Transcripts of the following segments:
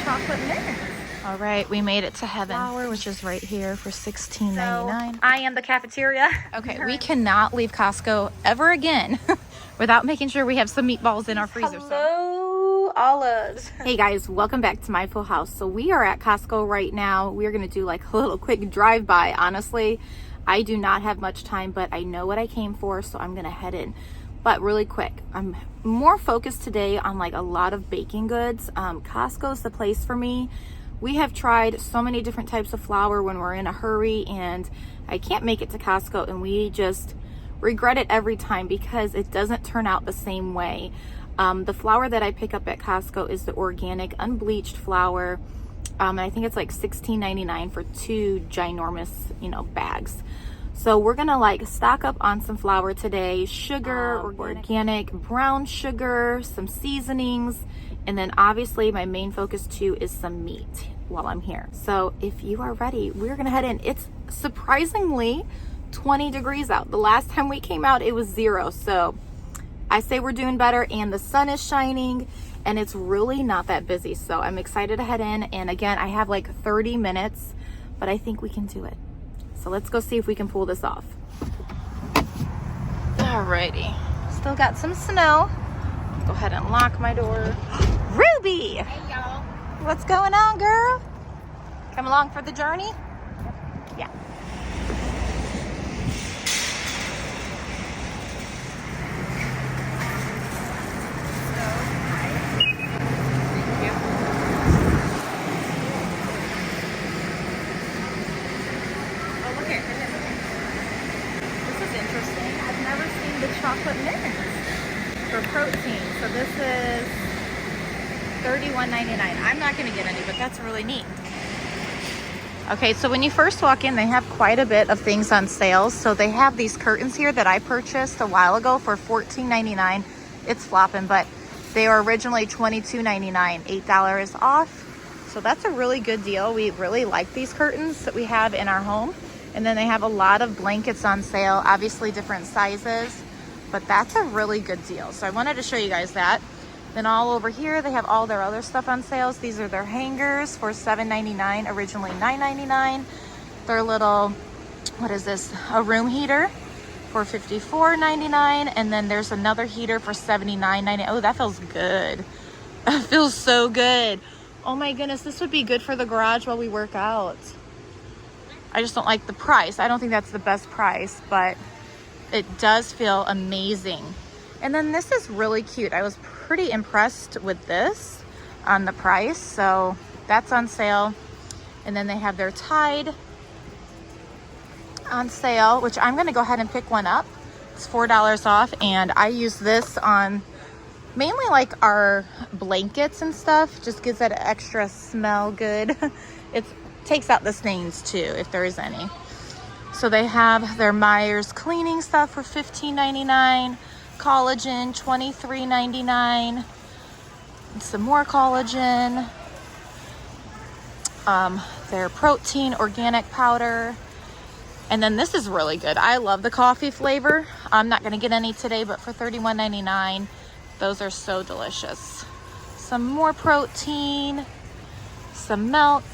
chocolate mint. All right, we made it to heaven. Flour, Which is right here for $16.99. So, I am the cafeteria. Okay, we cannot leave Costco ever again without making sure we have some meatballs in our freezer. Hello, olives. Hey guys, welcome back to my full house. So we are at Costco right now. We're gonna do like a little quick drive-by. Honestly, I do not have much time, but I know what I came for, so I'm gonna head in. But really quick, I'm more focused today on like a lot of baking goods. Costco's the place for me. We have tried so many different types of flour when we're in a hurry and I can't make it to Costco, and we just regret it every time because it doesn't turn out the same way. The flour that I pick up at Costco is the organic unbleached flour. And I think it's like $16.99 for 2 ginormous, bags. So we're gonna like stock up on some flour today, sugar, organic brown sugar, some seasonings, and then obviously my main focus too is some meat while I'm here. So if you are ready, we're gonna head in. It's surprisingly 20 degrees out. The last time we came out, it was 0. So I say we're doing better, and the sun is shining and it's really not that busy. So I'm excited to head in. And again, I have like 30 minutes, but I think we can do it. So let's go see if we can pull this off. Alrighty, still got some snow. Go ahead and lock my door. Ruby! Hey y'all. What's going on, girl? Come along for the journey? Yeah. I've never seen the chocolate mint for protein. So this is $31.99. I'm not going to get any, but that's really neat. Okay, so when you first walk in, they have quite a bit of things on sale. So they have these curtains here that I purchased a while ago for $14.99. It's flopping, but they were originally $22.99, $8 off. So that's a really good deal. We really like these curtains that we have in our home. And then they have a lot of blankets on sale, obviously different sizes, but that's a really good deal. So I wanted to show you guys that. Then all over here, they have all their other stuff on sales. These are their hangers for $7.99, originally $9.99. Their little, what is this? A room heater for $54.99. And then there's another heater for $79.99. Oh, that feels good. That feels so good. Oh my goodness, this would be good for the garage while we work out. I just don't like the price. I don't think that's the best price, but it does feel amazing. And then this is really cute. I was pretty impressed with this on the price. So that's on sale. And then they have their Tide on sale, which I'm gonna go ahead and pick one up. It's $4 off. And I use this on mainly like our blankets and stuff. Just gives that extra smell good. It takes out the stains too, if there is any. So they have their Myers cleaning stuff for $15.99, collagen $23.99, some more collagen, their protein organic powder, and then this is really good. I love the coffee flavor. I'm not gonna get any today, but for $31.99, those are so delicious. Some more protein, some milk,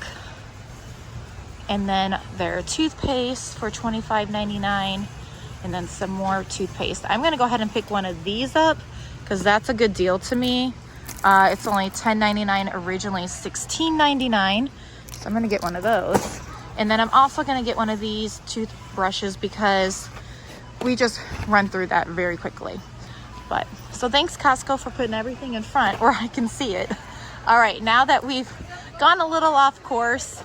and then their toothpaste for $25.99, and then some more toothpaste. I'm gonna go ahead and pick one of these up because that's a good deal to me. It's only $10.99, originally $16.99. So I'm gonna get one of those. And then I'm also gonna get one of these toothbrushes because we just run through that very quickly. But so thanks Costco for putting everything in front where I can see it. All right, now that we've gone a little off course,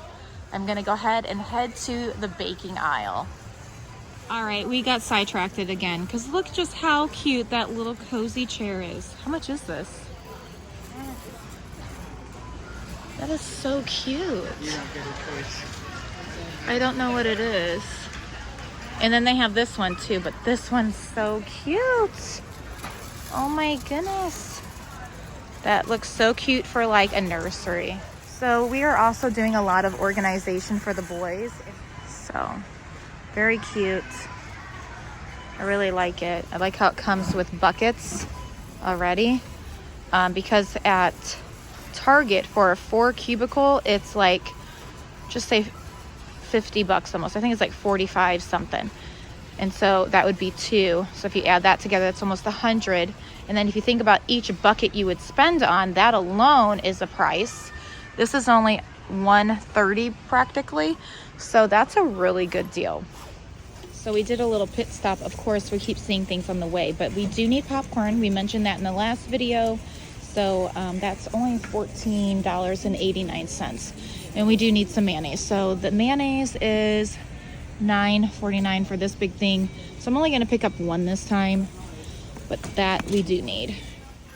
I'm gonna go ahead and head to the baking aisle. All right, we got sidetracked again because look just how cute that little cozy chair is. How much is this? That is so cute. You don't get a choice. I don't know what it is. And then they have this one too, but this one's so cute. Oh my goodness. That looks so cute for like a nursery. So we are also doing a lot of organization for the boys. So very cute. I really like it. I like how it comes with buckets already. Because at Target for a 4 cubicle, it's like, just say $50 almost. I think it's like 45 something. And so that would be 2. So if you add that together, that's almost 100. And then if you think about each bucket you would spend on, that alone is a price. This is only $130 practically. So that's a really good deal. So we did a little pit stop. Of course, we keep seeing things on the way, but we do need popcorn. We mentioned that in the last video. So that's only $14.89. And we do need some mayonnaise. So the mayonnaise is $9.49 for this big thing. So I'm only gonna pick up one this time, but that we do need.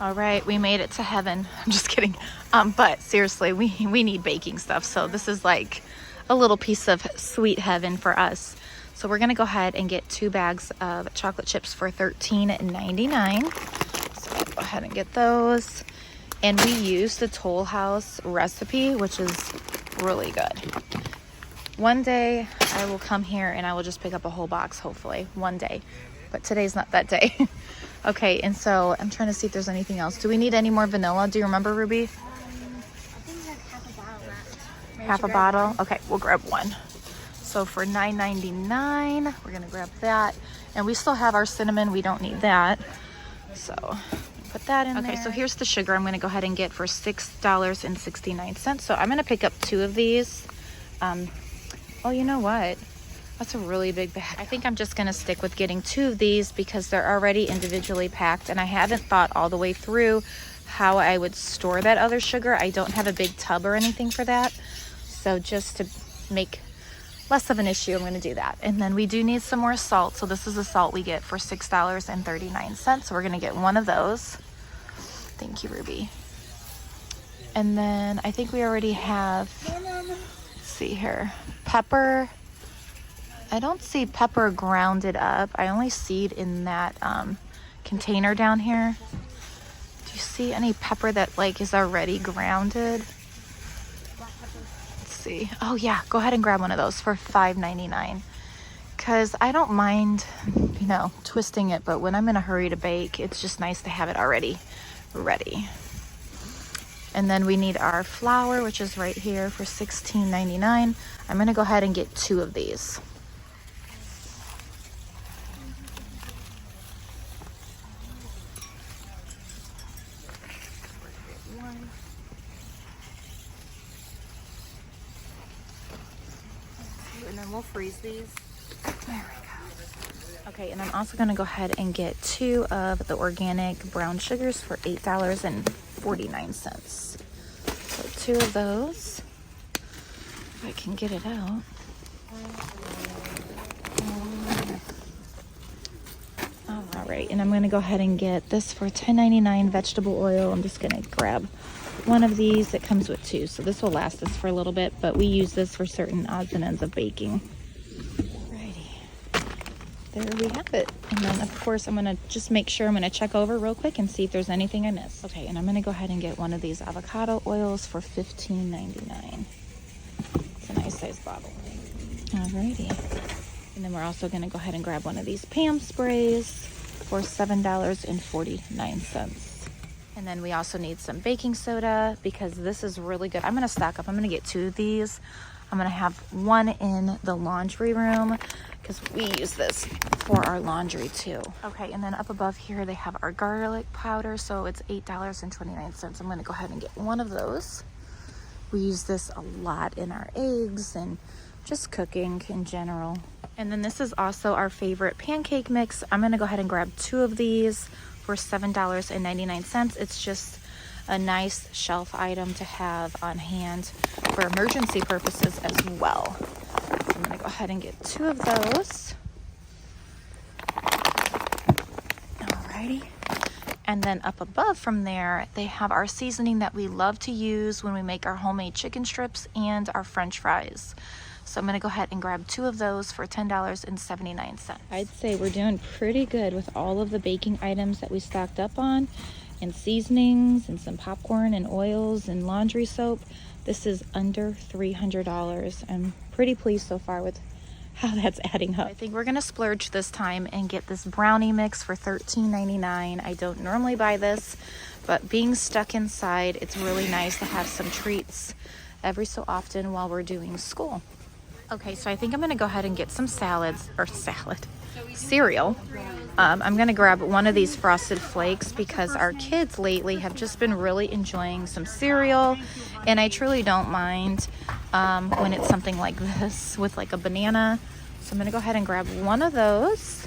All right, we made it to heaven. I'm just kidding. But seriously, we need baking stuff. So this is like a little piece of sweet heaven for us. So we're gonna go ahead and get 2 bags of chocolate chips for $13.99. So I'll go ahead and get those. And we use the Toll House recipe, which is really good. One day I will come here and I will just pick up a whole box, hopefully, one day. But today's not that day. Okay, and so I'm trying to see if there's anything else. Do we need any more vanilla? Do you remember, Ruby? I think we have half a bottle left. Half a bottle? Okay, we'll grab one. So for $9.99, we're gonna grab that. And we still have our cinnamon, we don't need that. So put that in there. Okay, so here's the sugar I'm gonna go ahead and get for $6.69. So I'm gonna pick up 2 of these. Oh, you know what? That's a really big bag. I think I'm just gonna stick with getting 2 of these because they're already individually packed, and I haven't thought all the way through how I would store that other sugar. I don't have a big tub or anything for that. So just to make less of an issue, I'm gonna do that. And then we do need some more salt. So this is the salt we get for $6.39. So we're gonna get 1 of those. Thank you, Ruby. And then I think we already have, let's see here, pepper. I don't see pepper grounded up. I only see it in that container down here. Do you see any pepper that like is already grounded? Let's see. Oh yeah, go ahead and grab one of those for $5.99. Because I don't mind, you know, twisting it, but when I'm in a hurry to bake, it's just nice to have it already ready. And then we need our flour, which is right here for $16.99. I'm gonna go ahead and get 2 of these. And then we'll freeze these. There we go. Okay, and I'm also gonna go ahead and get 2 of the organic brown sugars for $8.49. So 2 of those, if I can get it out. All right, and I'm gonna go ahead and get this for $10.99 vegetable oil. I'm just gonna grab 1 of these. It comes with 2, so this will last us for a little bit, but we use this for certain odds and ends of baking. Alrighty, there we have it. And then of course I'm gonna just make sure, I'm gonna check over real quick and see if there's anything I missed. Okay, and I'm gonna go ahead and get 1 of these avocado oils for $15.99. It's a nice size bottle. Alrighty, and then we're also gonna go ahead and grab 1 of these Pam sprays for $7.49. And then we also need some baking soda because this is really good. I'm gonna stock up. I'm gonna get 2 of these. I'm gonna have 1 in the laundry room because we use this for our laundry too. Okay, and then up above here they have our garlic powder, so it's $8.29. I'm gonna go ahead and get 1 of those. We use this a lot in our eggs and just cooking in general. And then this is also our favorite pancake mix. I'm gonna go ahead and grab 2 of these for $7.99. It's just a nice shelf item to have on hand for emergency purposes as well. So I'm gonna go ahead and get 2 of those. Alrighty. And then up above from there, they have our seasoning that we love to use when we make our homemade chicken strips and our French fries. So I'm gonna go ahead and grab 2 of those for $10.79. I'd say we're doing pretty good with all of the baking items that we stocked up on, and seasonings and some popcorn and oils and laundry soap. This is under $300. I'm pretty pleased so far with how that's adding up. I think we're gonna splurge this time and get this brownie mix for $13.99. I don't normally buy this, but being stuck inside, it's really nice to have some treats every so often while we're doing school. Okay, so I think I'm gonna go ahead and get some cereal. I'm gonna grab one of these Frosted Flakes because our kids lately have just been really enjoying some cereal, and I truly don't mind when it's something like this with like a banana. So I'm gonna go ahead and grab one of those,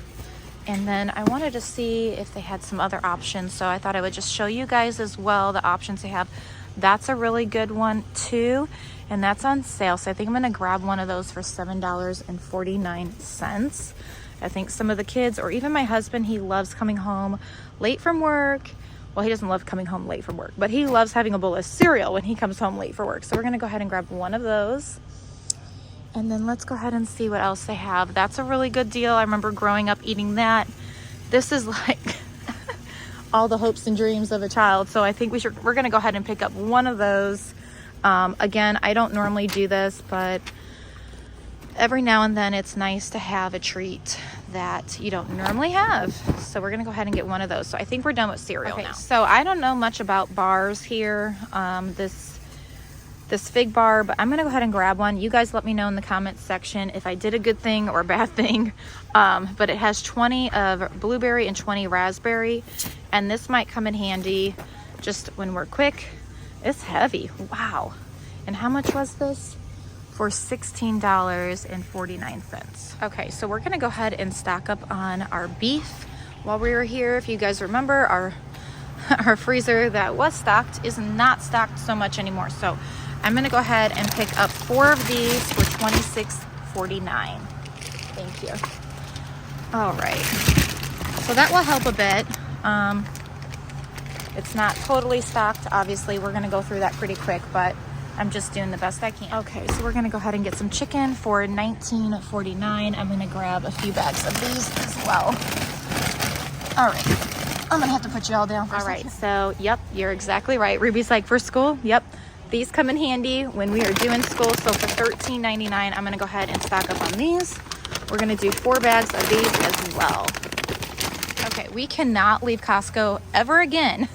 and then I wanted to see if they had some other options, so I thought I would just show you guys as well the options they have. That's a really good one too, and that's on sale, so I think I'm gonna grab one of those for $7.49. I think some of the kids, or even my husband, he loves coming home late from work. Well, he doesn't love coming home late from work, but he loves having a bowl of cereal when he comes home late for work. So we're gonna go ahead and grab one of those. And then let's go ahead and see what else they have. That's a really good deal. I remember growing up eating that. This is like all the hopes and dreams of a child. So I think we're gonna go ahead and pick up one of those. Again, I don't normally do this, but every now and then it's nice to have a treat that you don't normally have. So we're gonna go ahead and get one of those. So I think we're done with cereal now. So I don't know much about bars here, this fig bar, but I'm gonna go ahead and grab one. You guys let me know in the comments section if I did a good thing or a bad thing. But it has 20 of blueberry and 20 raspberry, and this might come in handy just when we're quick. It's heavy, wow. And how much was this? For $16.49. Okay, so we're gonna go ahead and stock up on our beef while we were here. If you guys remember, our freezer that was stocked is not stocked so much anymore. So I'm gonna go ahead and pick up 4 of these for $26.49. Thank you. All right, so that will help a bit. It's not totally stocked. Obviously, we're gonna go through that pretty quick, but I'm just doing the best I can. Okay, so we're gonna go ahead and get some chicken for $19.49. I'm gonna grab a few bags of these as well. All right, I'm gonna have to put you all down for a second. All right, so yep, you're exactly right. Ruby's like, for school, yep. These come in handy when we are doing school. So for $13.99, I'm gonna go ahead and stock up on these. We're gonna do 4 bags of these as well. Okay, we cannot leave Costco ever again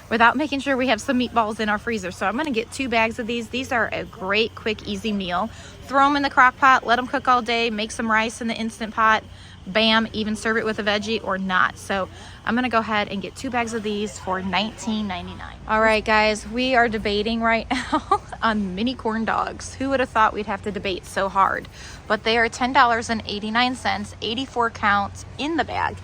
without making sure we have some meatballs in our freezer. So I'm gonna get 2 bags of these. These are a great, quick, easy meal. Throw them in the crock pot, let them cook all day, make some rice in the Instant Pot, bam, even serve it with a veggie or not. So I'm gonna go ahead and get 2 bags of these for $19.99. All right, guys, we are debating right now on mini corn dogs. Who would have thought we'd have to debate so hard? But they are $10.89, 84 count in the bag.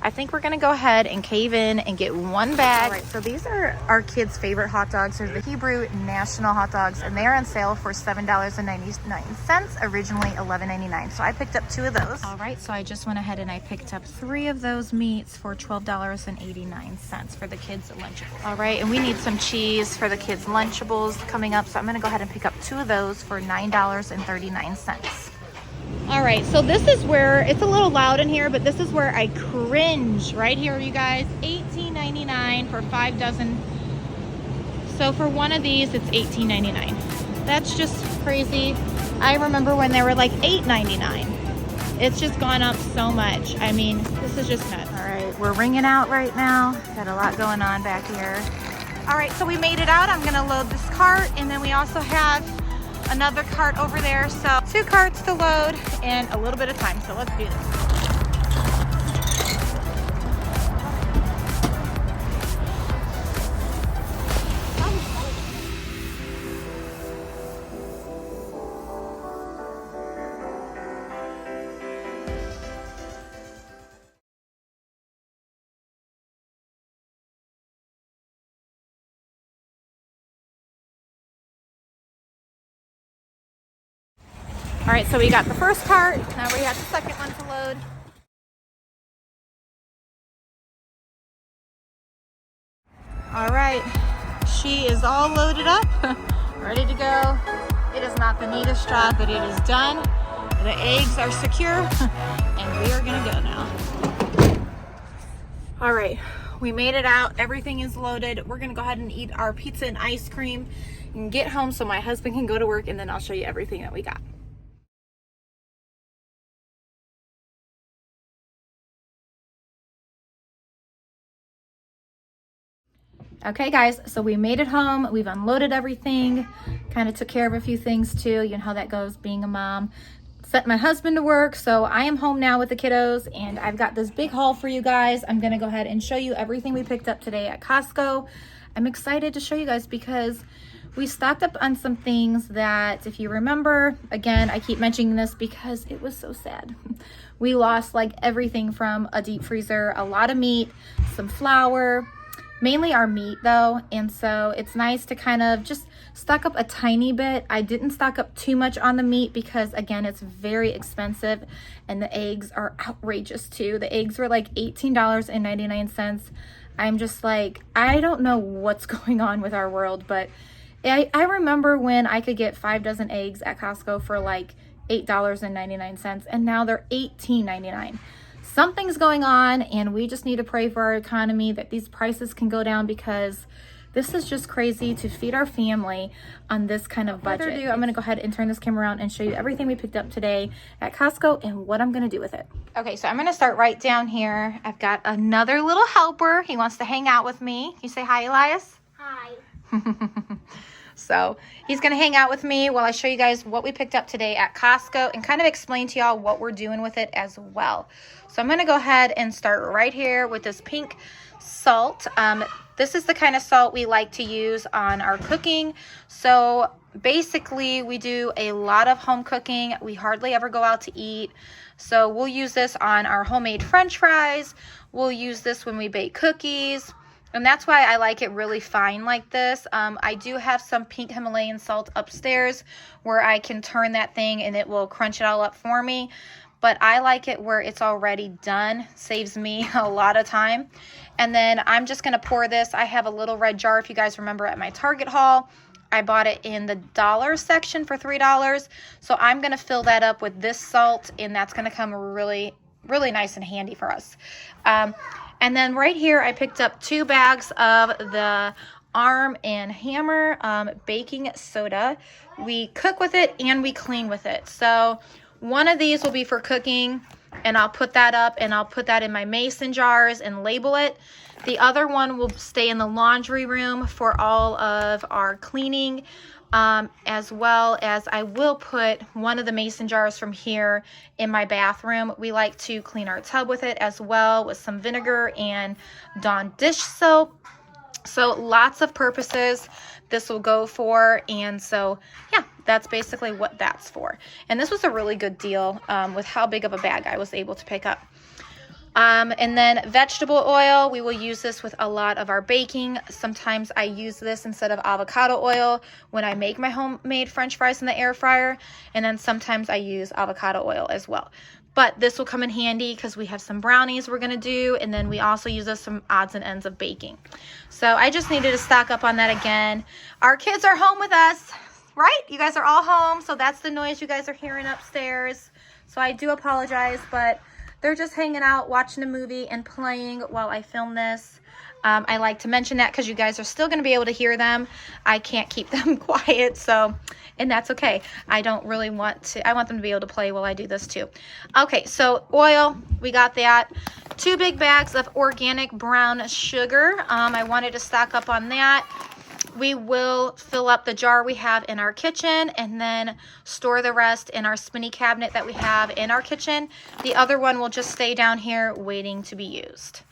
I think we're gonna go ahead and cave in and get 1 bag. All right, so these are our kids' favorite hot dogs. They're the Hebrew National hot dogs, and they're on sale for $7.99, originally $11.99. So I picked up 2 of those. All right, so I just went ahead and I picked up 3 of those meats for $12.89 for the kids' Lunchables. All right, and we need some cheese for the kids' Lunchables coming up, so I'm gonna go ahead and pick up 2 of those for $9.39. All right, so this is where it's a little loud in here, but this is where I cringe right here, you guys. $18.99 for 5 dozen. So for one of these, it's $18.99. That's just crazy. I remember when they were like $8.99. It's just gone up so much. I mean, this is just nuts. All right, we're ringing out right now. Got a lot going on back here. All right, so we made it out. I'm gonna load this cart, and then we also have another cart over there. So 2 carts to load and a little bit of time. So let's do this. All right, so we got the first cart. Now we have the second one to load. All right, she is all loaded up, ready to go. It is not the neatest job, but it is done. The eggs are secure, and we are gonna go now. All right, we made it out. Everything is loaded. We're gonna go ahead and eat our pizza and ice cream and get home so my husband can go to work, and then I'll show you everything that we got. Okay guys, so we made it home. We've unloaded everything, kind of took care of a few things too. You know how that goes being a mom. Sent my husband to work, so I am home now with the kiddos, and I've got this big haul for you guys. I'm gonna go ahead and show you everything we picked up today at Costco. I'm excited to show you guys because we stocked up on some things that, if you remember, again, I keep mentioning this because it was so sad. We lost like everything from a deep freezer, a lot of meat, some flour, mainly our meat though, and so it's nice to kind of just stock up a tiny bit. I didn't stock up too much on the meat because again, it's very expensive, and the eggs are outrageous too. The eggs were like $18.99. I'm just like, I don't know what's going on with our world, but I remember when I could get 5 dozen eggs at Costco for like $8.99, and now they're $18.99. Something's going on, and we just need to pray for our economy that these prices can go down, because this is just crazy to feed our family on this kind of budget. Without further ado, I'm gonna go ahead and turn this camera around and show you everything we picked up today at Costco and what I'm gonna do with it. Okay, so I'm gonna start right down here. I've got another little helper. He wants to hang out with me. Can you say hi, Elias? Hi. So he's gonna hang out with me while I show you guys what we picked up today at Costco and kind of explain to y'all what we're doing with it as well. So I'm gonna go ahead and start right here with this pink salt. This is the kind of salt we like to use on our cooking. So basically we do a lot of home cooking. We hardly ever go out to eat. So we'll use this on our homemade French fries. We'll use this when we bake cookies. And that's why I like it really fine like this. I do have some pink Himalayan salt upstairs where I can turn that thing and it will crunch it all up for me. But I like it where it's already done. Saves me a lot of time. And then I'm just going to pour this. I have a little red jar, if you guys remember, at my Target haul. I bought it in the dollar section for $3. So I'm going to fill that up with this salt, and that's going to come really, really nice and handy for us. And then right here, I picked up 2 bags of the Arm & Hammer baking soda. We cook with it and we clean with it. So one of these will be for cooking, and I'll put that up and I'll put that in my mason jars and label it. The other one will stay in the laundry room for all of our cleaning, as well as I will put one of the mason jars from here in my bathroom. We like to clean our tub with it as well, with some vinegar and Dawn dish soap. So lots of purposes this will go for, and so yeah, that's basically what that's for. And this was a really good deal with how big of a bag I was able to pick up. And then vegetable oil, we will use this with a lot of our baking. Sometimes I use this instead of avocado oil when I make my homemade French fries in the air fryer, and then sometimes I use avocado oil as well. But this will come in handy because we have some brownies we're gonna do, and then we also use this some odds and ends of baking. So I just needed to stock up on that again. Our kids are home with us, right? You guys are all home, so that's the noise you guys are hearing upstairs. So I do apologize, but they're just hanging out, watching a movie and playing while I film this. I like to mention that because you guys are still going to be able to hear them. I can't keep them quiet, so, and that's okay. I don't really want to, I want them to be able to play while I do this too. Okay, so oil, we got that. 2 big bags of organic brown sugar. I wanted to stock up on that. We will fill up the jar we have in our kitchen and then store the rest in our spinny cabinet that we have in our kitchen. The other one will just stay down here waiting to be used.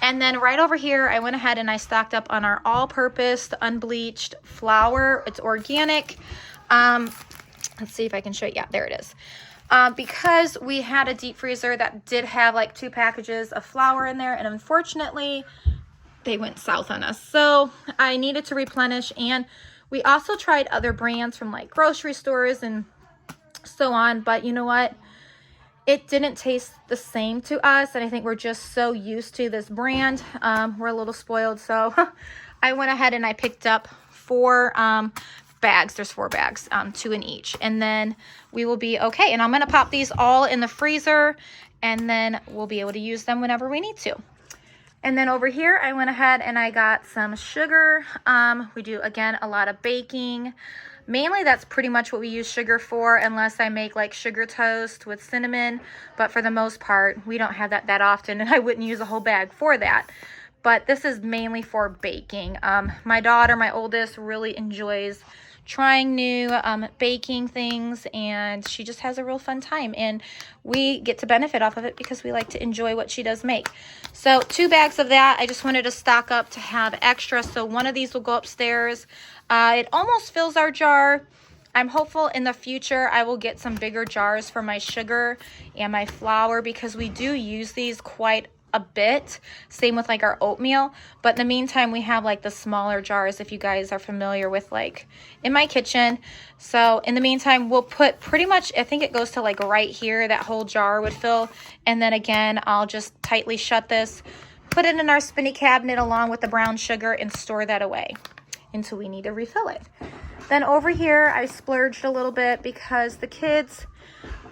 And then right over here, I went ahead and I stocked up on our all-purpose unbleached flour. It's organic. Let's see if I can show you. Yeah, there it is. Because we had a deep freezer that did have like 2 packages of flour in there, and unfortunately, they went south on us. So I needed to replenish, and we also tried other brands from like grocery stores and so on, but you know what? It didn't taste the same to us, and I think we're just so used to this brand. We're a little spoiled, so I went ahead and I picked up 4 bags. There's 4 bags, 2 in each, and then we will be okay. And I'm gonna pop these all in the freezer, and then we'll be able to use them whenever we need to. And then over here, I went ahead and I got some sugar. We do, again, a lot of baking. Mainly, that's pretty much what we use sugar for, unless I make like sugar toast with cinnamon. But for the most part, we don't have that often, and I wouldn't use a whole bag for that. but this is mainly for baking. My daughter, my oldest, really enjoys trying new baking things, and she just has a real fun time, and we get to benefit off of it because we like to enjoy what she does make. So 2 bags of that. I just wanted to stock up to have extra, so one of these will go upstairs. It almost fills our jar. I'm hopeful in the future I will get some bigger jars for my sugar and my flour, because we do use these quite a bit. Same with like our oatmeal, but in the meantime we have like the smaller jars, if you guys are familiar with, like in my kitchen. So in the meantime we'll put pretty much, I think it goes to like right here, that whole jar would fill, and then again I'll just tightly shut this, put it in our spinny cabinet along with the brown sugar, and store that away until we need to refill it. Then over here I splurged a little bit because the kids,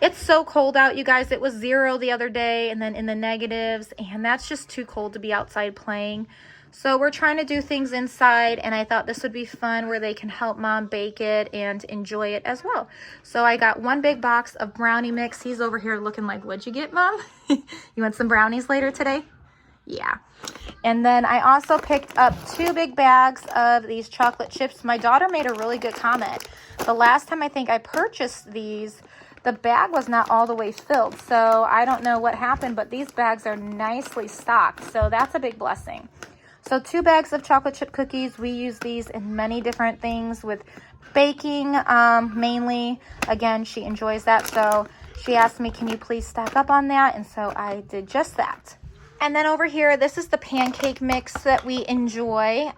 it's so cold out, you guys. It was 0 the other day and then in the negatives, and that's just too cold to be outside playing. So we're trying to do things inside, and I thought this would be fun where they can help mom bake it and enjoy it as well. So I got 1 big box of brownie mix. He's over here looking like, what'd you get, Mom? You want some brownies later today? Yeah. And then I also picked up 2 big bags of these chocolate chips. My daughter made a really good comment. The last time I think I purchased these, the bag was not all the way filled. So I don't know what happened, but these bags are nicely stocked. So that's a big blessing. So 2 bags of chocolate chip cookies. We use these in many different things with baking, mainly. Again, she enjoys that. So she asked me, can you please stock up on that? And so I did just that. And then over here, this is the pancake mix that we enjoy.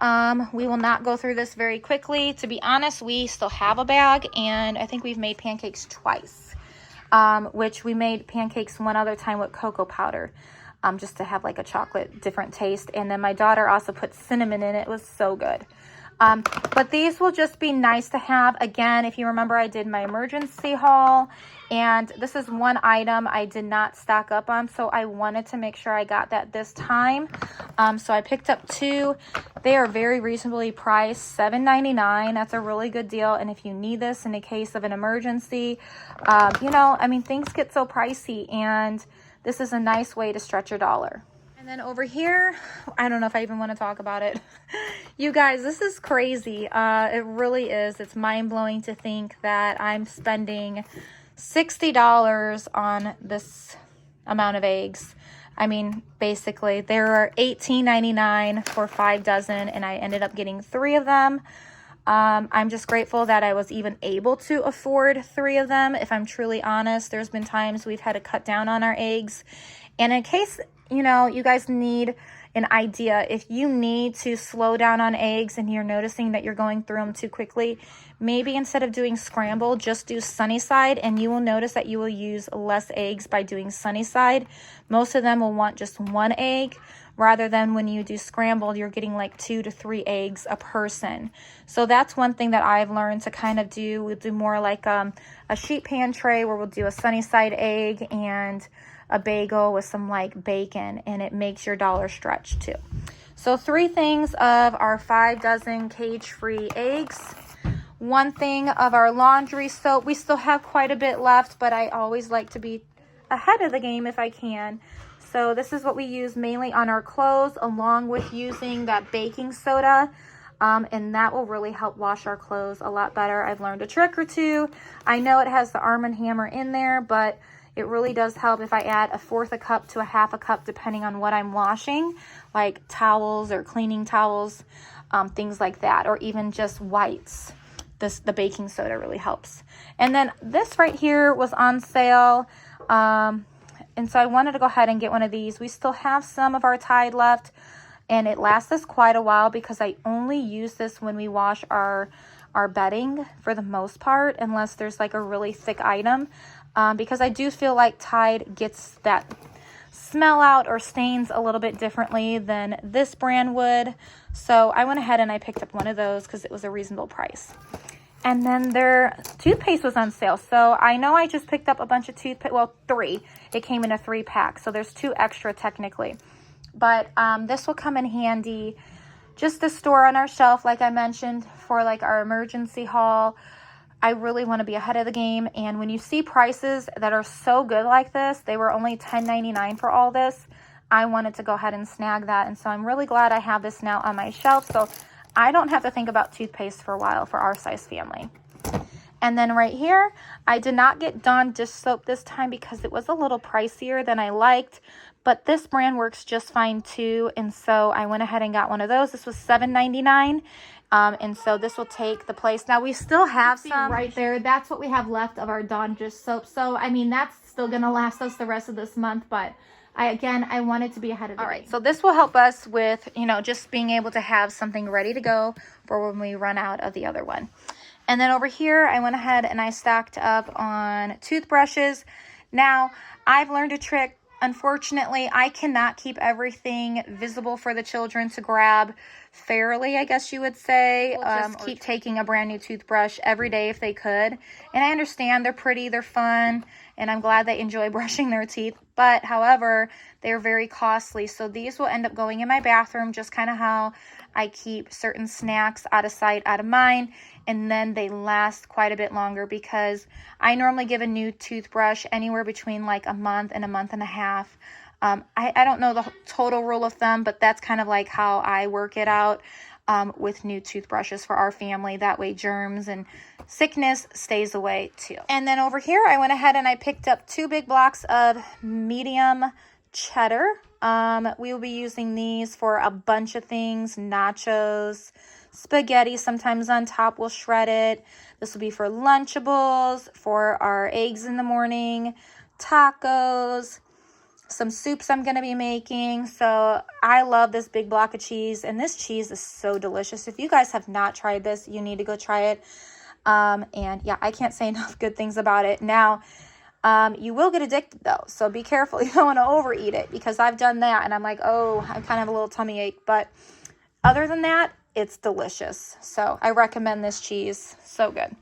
We will not go through this very quickly. To be honest, we still have a bag, and I think we've made pancakes twice, which we made pancakes one other time with cocoa powder, just to have like a chocolate different taste. And then my daughter also put cinnamon in it. It was so good. But these will just be nice to have. Again, if you remember, I did my emergency haul, and this is one item I did not stock up on, so I wanted to make sure I got that this time. So I picked up 2. They are very reasonably priced, $7.99. That's a really good deal. And if you need this in the case of an emergency, you know, I mean, things get so pricey, and this is a nice way to stretch your dollar. And then over here, I don't know if I even want to talk about it. You guys, this is crazy. It really is. It's mind-blowing to think that I'm spending $60 on this amount of eggs. I mean, basically, there are $18.99 for 5 dozen, and I ended up getting 3 of them. I'm just grateful that I was even able to afford 3 of them. If I'm truly honest, there's been times we've had to cut down on our eggs. And in case, you know, you guys need an idea, if you need to slow down on eggs and you're noticing that you're going through them too quickly, maybe instead of doing scramble, just do sunny side, and you will notice that you will use less eggs by doing sunny side. Most of them will want just 1 egg, rather than when you do scrambled, you're getting like 2 to 3 eggs a person. So that's one thing that I've learned to kind of do. We'll do more like a sheet pan tray where we'll do a sunny side egg and a bagel with some like bacon, and it makes your dollar stretch too. So 3 things of our 5 dozen cage-free eggs. 1 thing of our laundry soap. We still have quite a bit left, but I always like to be ahead of the game if I can. So this is what we use mainly on our clothes, along with using that baking soda. And that will really help wash our clothes a lot better. I've learned a trick or 2. I know it has the Arm & Hammer in there, but it really does help if I add 1/4 a cup to 1/2 a cup, depending on what I'm washing, like towels or cleaning towels, things like that, or even just whites. The baking soda really helps. And then this right here was on sale. And so I wanted to go ahead and get one of these. We still have some of our Tide left, and it lasts us quite a while because I only use this when we wash our bedding for the most part, unless there's like a really thick item. Because I do feel like Tide gets that smell out or stains a little bit differently than this brand would. So I went ahead and I picked up one of those because it was a reasonable price. And then their toothpaste was on sale. So I know I just picked up a bunch of toothpaste, well, 3. It came in a 3-pack, so there's 2 extra technically. But this will come in handy just to store on our shelf, like I mentioned, for like our emergency haul. I really want to be ahead of the game, and when you see prices that are so good like this, they were only $10.99 for all this. I wanted to go ahead and snag that. And so I'm really glad I have this now on my shelf, so I don't have to think about toothpaste for a while for our size family. And then right here, I did not get Dawn dish soap this time because it was a little pricier than I liked, but this brand works just fine too. And so I went ahead and got one of those. This was $7.99. And so this will take the place. Now we still have some right there. That's what we have left of our Dawn dish soap. So, I mean, that's still going to last us the rest of this month, but I wanted to be ahead of the game. All right, so this will help us with, you know, just being able to have something ready to go for when we run out of the other one. And then over here, I went ahead and I stocked up on toothbrushes. Now, I've learned a trick. Unfortunately, I cannot keep everything visible for the children to grab fairly, I guess you would say. Keep taking a brand new toothbrush every day if they could. And I understand they're pretty, they're fun, and I'm glad they enjoy brushing their teeth. But, however, they're very costly. So these will end up going in my bathroom, just kind of how I keep certain snacks out of sight, out of mind. And then they last quite a bit longer because I normally give a new toothbrush anywhere between like a month and a half. I don't know the total rule of thumb, but that's kind of like how I work it out with new toothbrushes for our family. That way germs and sickness stays away too. And then over here, I went ahead and I picked up 2 big blocks of medium cheddar. We will be using these for a bunch of things, nachos, spaghetti, sometimes on top we'll shred it. This will be for Lunchables, for our eggs in the morning, tacos, some soups I'm going to be making. So I love this big block of cheese, and this cheese is so delicious. If you guys have not tried this, you need to go try it. And yeah, I can't say enough good things about it. Now, you will get addicted though, so be careful. You don't want to overeat it, because I've done that and I'm like, oh, I kind of have a little tummy ache. But other than that, it's delicious. So I recommend this cheese. So good.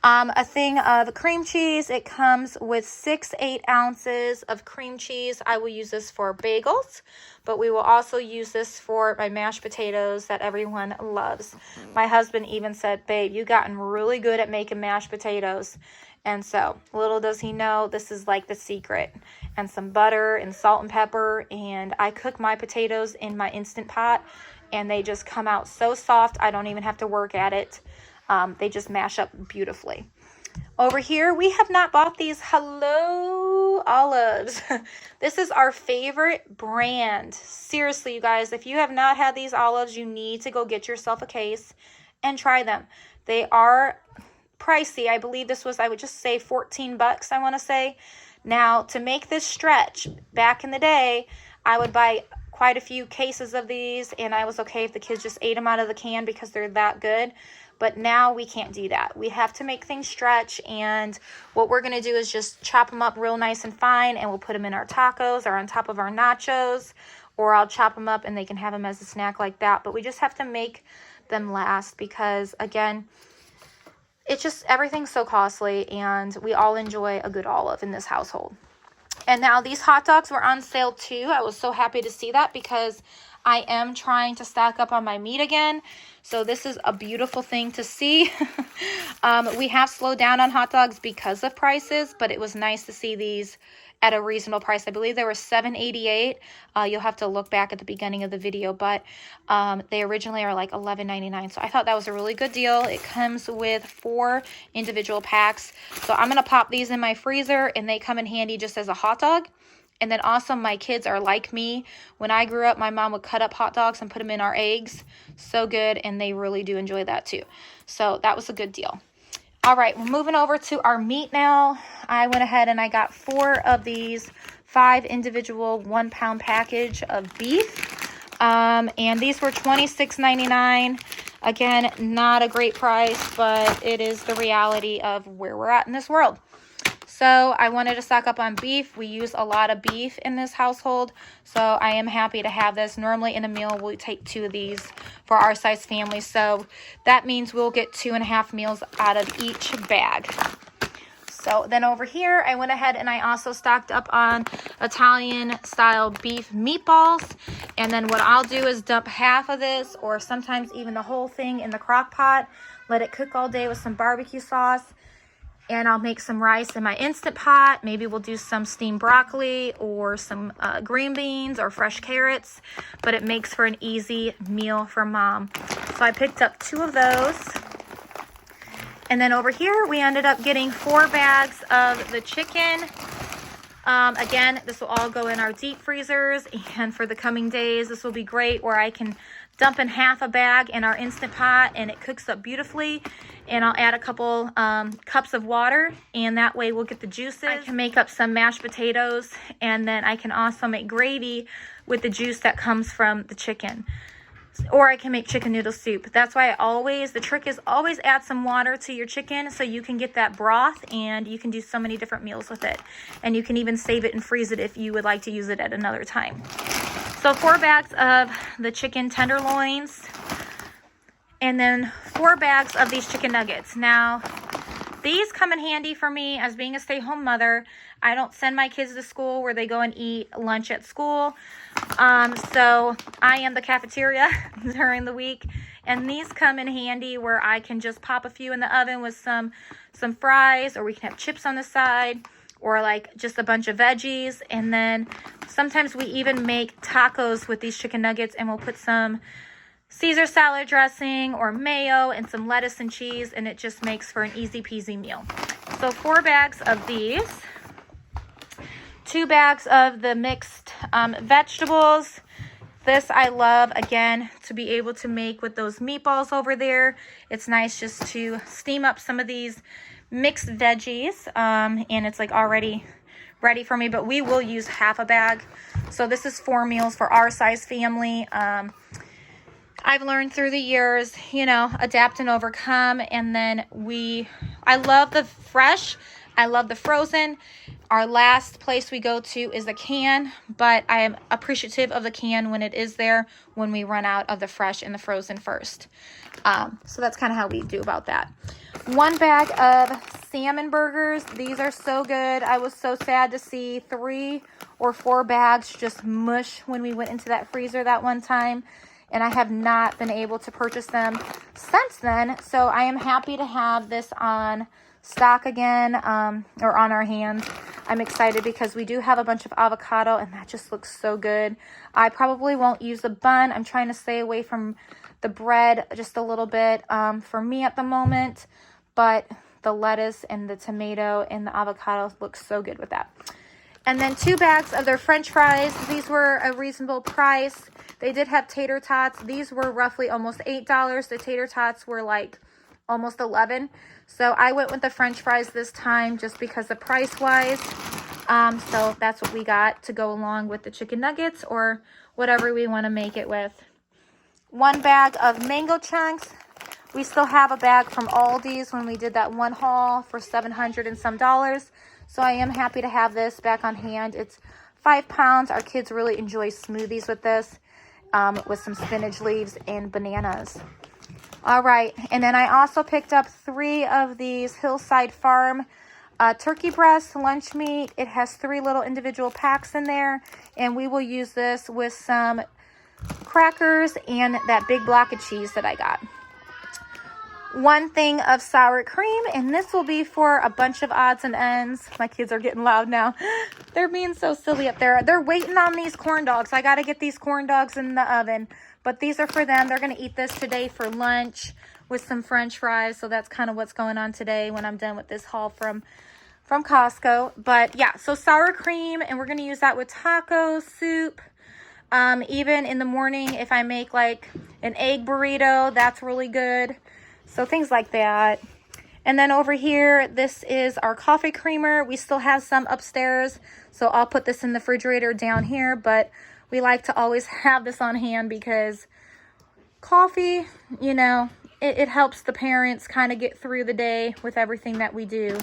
A thing of cream cheese. It comes with 6-8 ounces of cream cheese. I will use this for bagels, but we will also use this for my mashed potatoes that everyone loves. My husband even said, babe, you've gotten really good at making mashed potatoes. And so, little does he know, this is like the secret. And some butter and salt and pepper. And I cook my potatoes in my Instant Pot, and they just come out so soft, I don't even have to work at it. They just mash up beautifully. Over here, we have not bought these Hello Olives. This is our favorite brand. Seriously, you guys, if you have not had these olives, you need to go get yourself a case and try them. They are pricey. I believe this was, I would just say $14, I want to say. Now, to make this stretch, back in the day, I would buy quite a few cases of these, and I was okay if the kids just ate them out of the can because they're that good. But now we can't do that. We have to make things stretch, and what we're going to do is just chop them up real nice and fine, and we'll put them in our tacos or on top of our nachos, or I'll chop them up and they can have them as a snack like that. But we just have to make them last because, again, it's just, everything's so costly, and we all enjoy a good olive in this household. And now these hot dogs were on sale too. I was so happy to see that because I am trying to stock up on my meat again. So this is a beautiful thing to see. We have slowed down on hot dogs because of prices, but it was nice to see these at a reasonable price. I believe they were $7.88. You'll have to look back at the beginning of the video, but they originally are like $11.99. So I thought that was a really good deal. It comes with 4 individual packs. So I'm going to pop these in my freezer, and they come in handy just as a hot dog. And then also, my kids are like me. When I grew up, my mom would cut up hot dogs and put them in our eggs. So good, and they really do enjoy that too. So that was a good deal. All right, we're moving over to our meat now. I went ahead and I got 4 of these 5 individual 1-pound package of beef. And these were $26.99. Again, not a great price, but it is the reality of where we're at in this world. So I wanted to stock up on beef. We use a lot of beef in this household, so I am happy to have this. Normally in a meal, we'll take 2 of these for our size family, so that means we'll get 2.5 meals out of each bag. So then over here, I went ahead and I also stocked up on Italian-style beef meatballs. And then what I'll do is dump half of this, or sometimes even the whole thing, in the crock pot, let it cook all day with some barbecue sauce. and I'll make some rice in my Instant Pot. Maybe we'll do some steamed broccoli or some green beans or fresh carrots, but it makes for an easy meal for Mom. So I picked up 2 of those. And then over here, we ended up getting 4 bags of the chicken. Again, this will all go in our deep freezers, and for the coming days, this will be great where I can dump in half a bag in our Instant Pot and it cooks up beautifully. And I'll add a couple cups of water, and that way we'll get the juices. I can make up some mashed potatoes, and then I can also make gravy with the juice that comes from the chicken. Or I can make chicken noodle soup. That's why the trick is always add some water to your chicken so you can get that broth, and you can do so many different meals with it. And you can even save it and freeze it if you would like to use it at another time. So 4 bags of the chicken tenderloins, and then 4 bags of these chicken nuggets. Now, these come in handy for me as being a stay-home mother. I don't send my kids to school where they go and eat lunch at school. So I am the cafeteria during the week. And these come in handy where I can just pop a few in the oven with some fries, or we can have chips on the side, or like just a bunch of veggies. And then sometimes we even make tacos with these chicken nuggets, and we'll put some Caesar salad dressing or mayo and some lettuce and cheese, and it just makes for an easy peasy meal. So 4 bags of these, 2 bags of the mixed vegetables. This I love, again, to be able to make with those meatballs over there. It's nice just to steam up some of these mixed veggies, and it's like already ready for me, but we will use half a bag. So this is 4 meals for our size family. I've learned through the years, adapt and overcome. And then I love the fresh. I love the frozen. Our last place we go to is a can, but I am appreciative of the can when it is there, when we run out of the fresh and the frozen first. So that's kind of how we do about that. 1 bag of salmon burgers. These are so good. I was so sad to see 3 or 4 bags just mush when we went into that freezer that one time. And I have not been able to purchase them since then. So I am happy to have this on stock again, or on our hands. I'm excited because we do have a bunch of avocado, and that just looks so good. I probably won't use the bun. I'm trying to stay away from the bread just a little bit for me at the moment. But the lettuce and the tomato and the avocado look so good with that. And then 2 bags of their French fries. These were a reasonable price. They did have tater tots. These were roughly almost $8. The tater tots were like almost $11. So I went with the French fries this time just because of price-wise. So that's what we got to go along with the chicken nuggets or whatever we want to make it with. 1 bag of mango chunks. We still have a bag from Aldi's when we did that one haul for $700 and some. So I am happy to have this back on hand. It's 5 pounds. Our kids really enjoy smoothies with this, with some spinach leaves and bananas. All right, and then I also picked up 3 of these Hillside Farm turkey breast lunch meat. It has 3 little individual packs in there, and we will use this with some crackers and that big block of cheese that I got. 1 thing of sour cream, and this will be for a bunch of odds and ends. My kids are getting loud now. They're being so silly up there. They're waiting on these corn dogs. I got to get these corn dogs in the oven, but these are for them. They're going to eat this today for lunch with some French fries. So that's kind of what's going on today when I'm done with this haul from Costco. But yeah, so sour cream, and we're going to use that with taco soup. Even in the morning, if I make like an egg burrito, that's really good. So things like that. And then over here, this is our coffee creamer. We still have some upstairs, so I'll put this in the refrigerator down here, but we like to always have this on hand because coffee, it helps the parents kind of get through the day with everything that we do.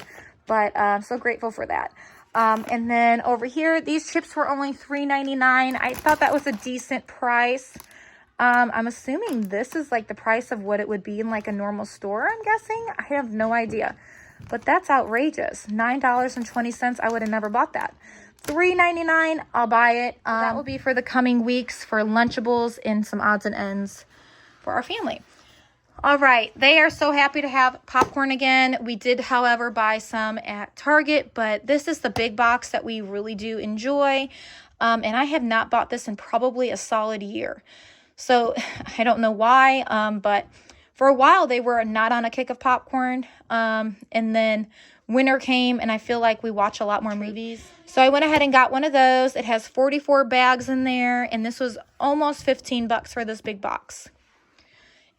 But I'm so grateful for that. And then over here, these chips were only $3.99. I thought that was a decent price. I'm assuming this is like the price of what it would be in like a normal store, I'm guessing. I have no idea. But that's outrageous. $9.20. I would have never bought that. $3.99. I'll buy it. That will be for the coming weeks for Lunchables and some odds and ends for our family. All right, they are so happy to have popcorn again. We did, however, buy some at Target, but this is the big box that we really do enjoy. And I have not bought this in probably a solid year. So I don't know why, but for a while they were not on a kick of popcorn. And then winter came and I feel like we watch a lot more movies. So I went ahead and got one of those. It has 44 bags in there, and this was almost 15 bucks for this big box.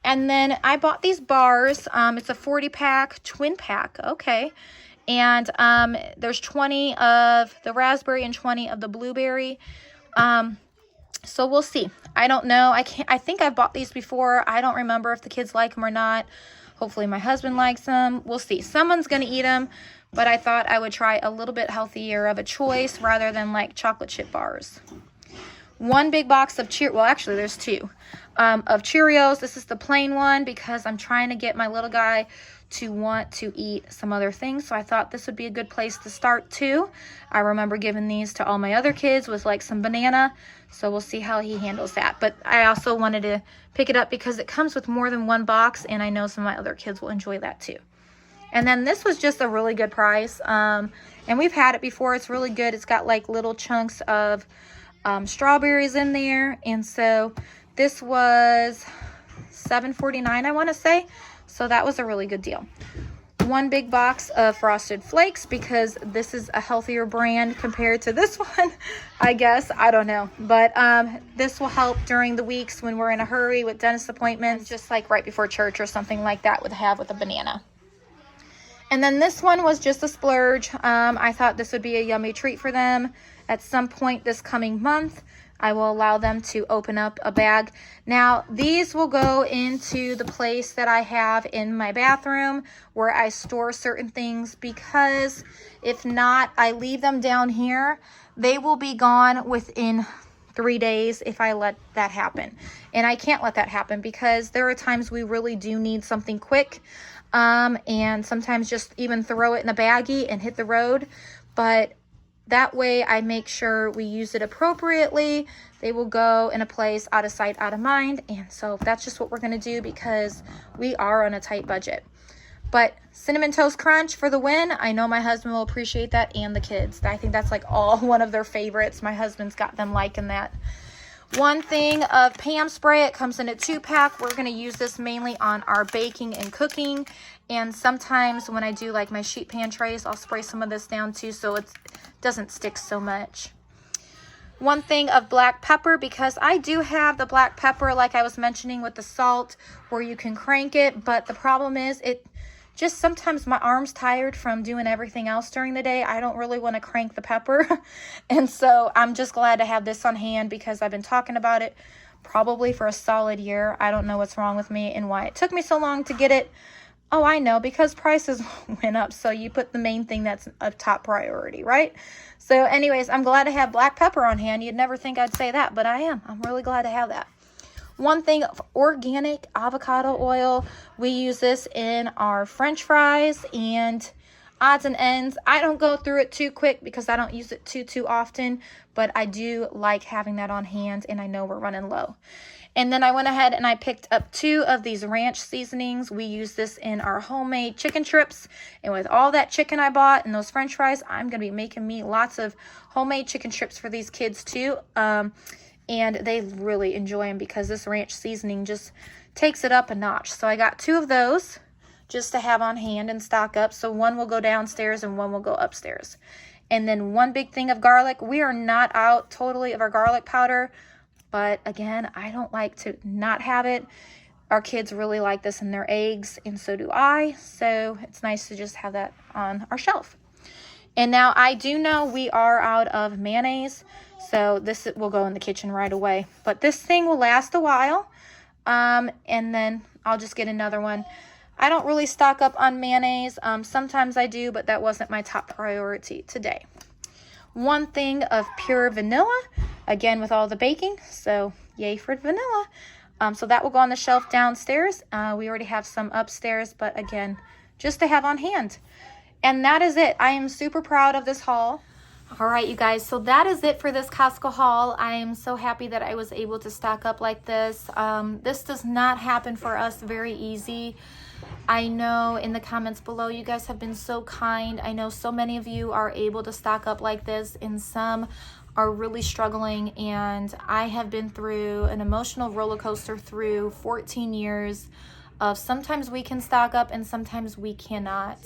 And then I bought these bars. It's a 40-pack, twin pack. Okay. And there's 20 of the raspberry and 20 of the blueberry. So we'll see. I don't know. I think I've bought these before. I don't remember if the kids like them or not. Hopefully my husband likes them. We'll see. Someone's going to eat them, but I thought I would try a little bit healthier of a choice rather than like chocolate chip bars. One big box of well, actually there's two. Of Cheerios. This is the plain one because I'm trying to get my little guy to want to eat some other things. So I thought this would be a good place to start too. I remember giving these to all my other kids with like some banana. So we'll see how he handles that. But I also wanted to pick it up because it comes with more than one box, and I know some of my other kids will enjoy that too. And then this was just a really good price. And we've had it before. It's really good. It's got like little chunks of strawberries in there. And so this was $7.49, I want to say. So that was a really good deal. One big box of Frosted Flakes because this is a healthier brand compared to this one, I guess. I don't know. But this will help during the weeks when we're in a hurry with dentist appointments, just like right before church or something like that would have with a banana. And then this one was just a splurge. I thought this would be a yummy treat for them. At some point this coming month, I will allow them to open up a bag. Now, these will go into the place that I have in my bathroom where I store certain things, because if not, I leave them down here. They will be gone within 3 days if I let that happen. And I can't let that happen because there are times we really do need something quick. And sometimes just even throw it in a baggie and hit the road. But that way I make sure we use it appropriately. They will go in a place out of sight, out of mind. And so that's just what we're going to do because we are on a tight budget. But Cinnamon Toast Crunch for the win. I know my husband will appreciate that, and the kids. I think that's like all one of their favorites. My husband's got them liking that. One thing of Pam spray. It comes in a 2-pack. We're going to use this mainly on our baking and cooking. And sometimes when I do like my sheet pan trays, I'll spray some of this down too so it doesn't stick so much. One thing of black pepper, because I do have the black pepper like I was mentioning with the salt where you can crank it. But the problem is it just sometimes my arm's tired from doing everything else during the day. I don't really want to crank the pepper. And so I'm just glad to have this on hand because I've been talking about it probably for a solid year. I don't know what's wrong with me and why it took me so long to get it. Oh, I know, because prices went up. So you put the main thing that's a top priority, right? So anyways, I'm glad to have black pepper on hand. You'd never think I'd say that, but I am. I'm really glad to have that. One thing of organic avocado oil. We use this in our French fries and odds and ends. I don't go through it too quick because I don't use it too often, but I do like having that on hand, and I know we're running low. And then I went ahead and I picked up 2 of these ranch seasonings. We use this in our homemade chicken strips. And with all that chicken I bought and those French fries, I'm going to be making me lots of homemade chicken strips for these kids too. And they really enjoy them because this ranch seasoning just takes it up a notch. So I got 2 of those just to have on hand and stock up. So one will go downstairs and one will go upstairs. And then one big thing of garlic. We are not out totally of our garlic powder. But again, I don't like to not have it. Our kids really like this in their eggs, and so do I. So it's nice to just have that on our shelf. And now I do know we are out of mayonnaise, so this will go in the kitchen right away. But this thing will last a while, and then I'll just get another one. I don't really stock up on mayonnaise. Sometimes I do, but that wasn't my top priority today. One thing of pure vanilla, again with all the baking, so yay for vanilla. So that will go on the shelf downstairs. We already have some upstairs, but again, just to have on hand. And that is it. I am super proud of this haul. All right, you guys, so that is it for this Costco haul. I am so happy that I was able to stock up like this. This does not happen for us very easy. I know in the comments below, you guys have been so kind. I know so many of you are able to stock up like this, and some are really struggling. And I have been through an emotional roller coaster through 14 years of sometimes we can stock up and sometimes we cannot.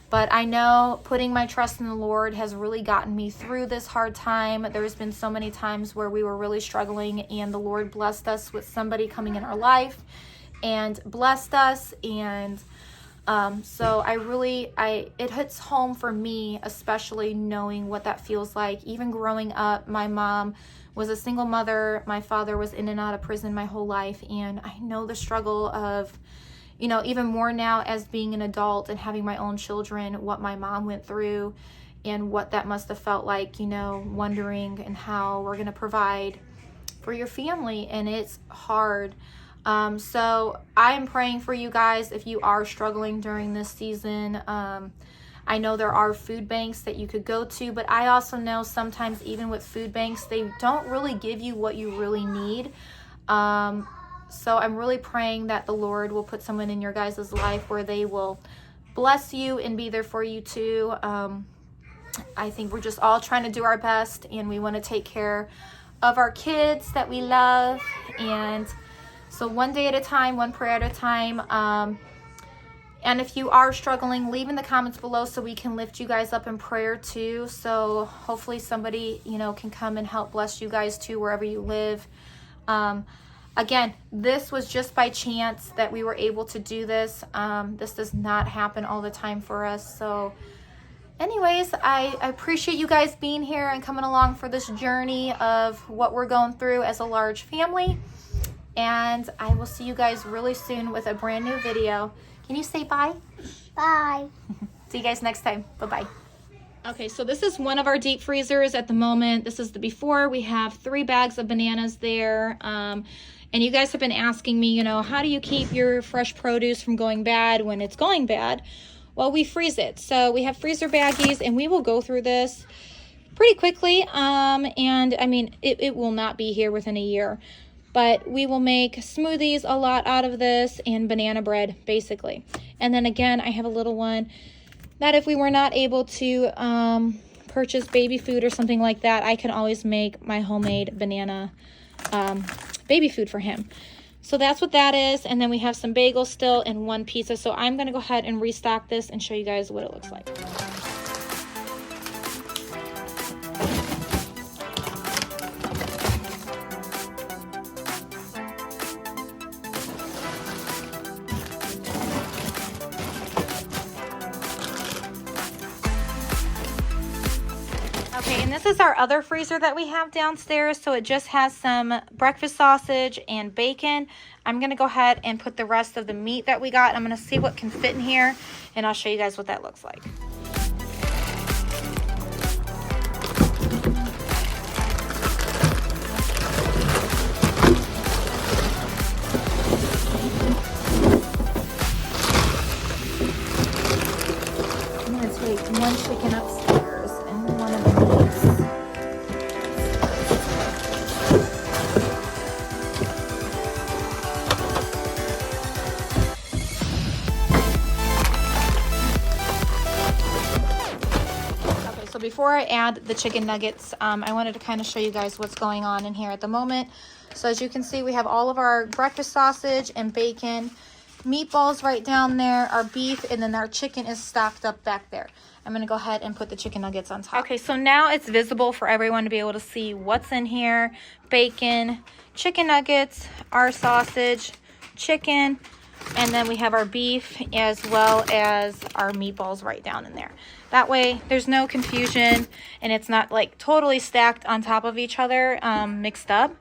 But I know putting my trust in the Lord has really gotten me through this hard time. There's been so many times where we were really struggling, and the Lord blessed us with somebody coming in our life and blessed us. And so it hits home for me, especially knowing what that feels like. Even growing up, my mom was a single mother. My father was in and out of prison my whole life. And I know the struggle of, you know, even more now as being an adult and having my own children, what my mom went through and what that must have felt like, you know, wondering and how we're going to provide for your family. And it's hard. So I am praying for you guys if you are struggling during this season. I know there are food banks that you could go to, but I also know sometimes even with food banks, they don't really give you what you really need. So I'm really praying that the Lord will put someone in your guys' life where they will bless you and be there for you too. I think we're just all trying to do our best, and we want to take care of our kids that we love. And so one day at a time, one prayer at a time. And if you are struggling, leave in the comments below so we can lift you guys up in prayer too. So hopefully somebody, you know, can come and help bless you guys too, wherever you live. Again, this was just by chance that we were able to do this. This does not happen all the time for us. So anyways, I appreciate you guys being here and coming along for this journey of what we're going through as a large family. And I will see you guys really soon with a brand new video. Can you say bye? Bye. See you guys next time. Bye-bye. Okay, so this is one of our deep freezers at the moment. This is the before. We have 3 bags of bananas there. And you guys have been asking me, you know, how do you keep your fresh produce from going bad when it's going bad? Well, we freeze it. So we have freezer baggies, and we will go through this pretty quickly. And I mean, it will not be here within a year. But we will make smoothies a lot out of this, and banana bread, basically. And then again, I have a little one that if we were not able to purchase baby food or something like that, I can always make my homemade banana baby food for him. So that's what that is. And then we have some bagels still and 1 pizza. So I'm going to go ahead and restock this and show you guys what it looks like. Okay, and this is our other freezer that we have downstairs. So it just has some breakfast sausage and bacon. I'm going to go ahead and put the rest of the meat that we got. I'm going to see what can fit in here, and I'll show you guys what that looks like. I'm going to take 1 chicken upstairs and 1 of the meats. Okay, so before I add the chicken nuggets, I wanted to kind of show you guys what's going on in here at the moment. So as you can see, we have all of our breakfast sausage and bacon, meatballs right down there, our beef, and then our chicken is stocked up back there. I'm going to go ahead and put the chicken nuggets on top. Okay, so now it's visible for everyone to be able to see what's in here. Bacon, chicken nuggets, our sausage, chicken, and then we have our beef as well as our meatballs right down in there. That way there's no confusion and it's not like totally stacked on top of each other, mixed up.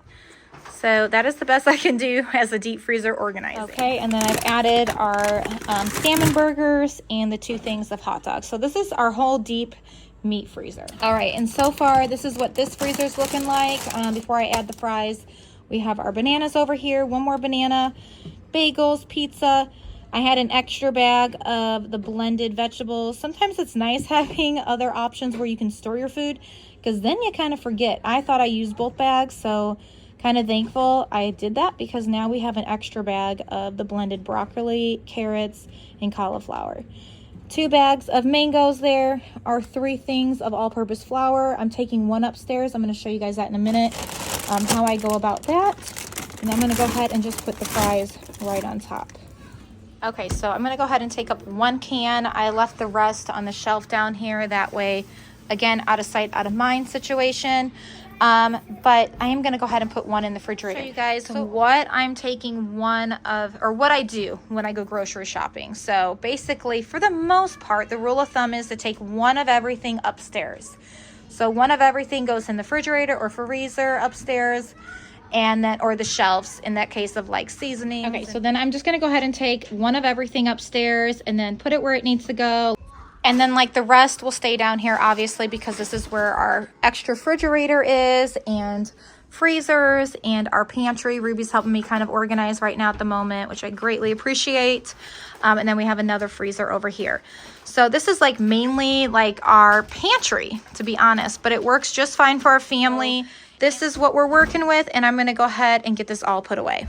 So that is the best I can do as a deep freezer organizing. Okay, and then I've added our salmon burgers and the 2 things of hot dogs. So this is our whole deep meat freezer. All right, and so far this is what this freezer is looking like. Before I add the fries, we have our bananas over here, 1 more banana, bagels, pizza, I had an extra bag of the blended vegetables. Sometimes it's nice having other options where you can store your food, because then you kind of forget. I thought I used both bags, so kind of thankful I did that, because now we have an extra bag of the blended broccoli, carrots, and cauliflower. 2 bags of mangoes there. Are 3 things of all-purpose flour. I'm taking 1 upstairs. I'm going to show you guys that in a minute, how I go about that. And I'm going to go ahead and just put the fries right on top. Okay, so I'm going to go ahead and take up 1 can. I left the rest on the shelf down here. That way, again, out of sight, out of mind situation. But I am going to go ahead and put 1 in the refrigerator. So you guys, what I'm taking what I do when I go grocery shopping. So basically, for the most part, the rule of thumb is to take 1 of everything upstairs. So 1 of everything goes in the refrigerator or freezer upstairs, and then, or the shelves in that case of like seasonings. Okay, so then I'm just going to go ahead and take 1 of everything upstairs and then put it where it needs to go. And then like the rest will stay down here, obviously, because this is where our extra refrigerator is, and freezers, and our pantry. Ruby's helping me kind of organize right now at the moment, which I greatly appreciate. And then we have another freezer over here. So this is like mainly like our pantry, to be honest, but it works just fine for our family. This is what we're working with, and I'm going to go ahead and get this all put away.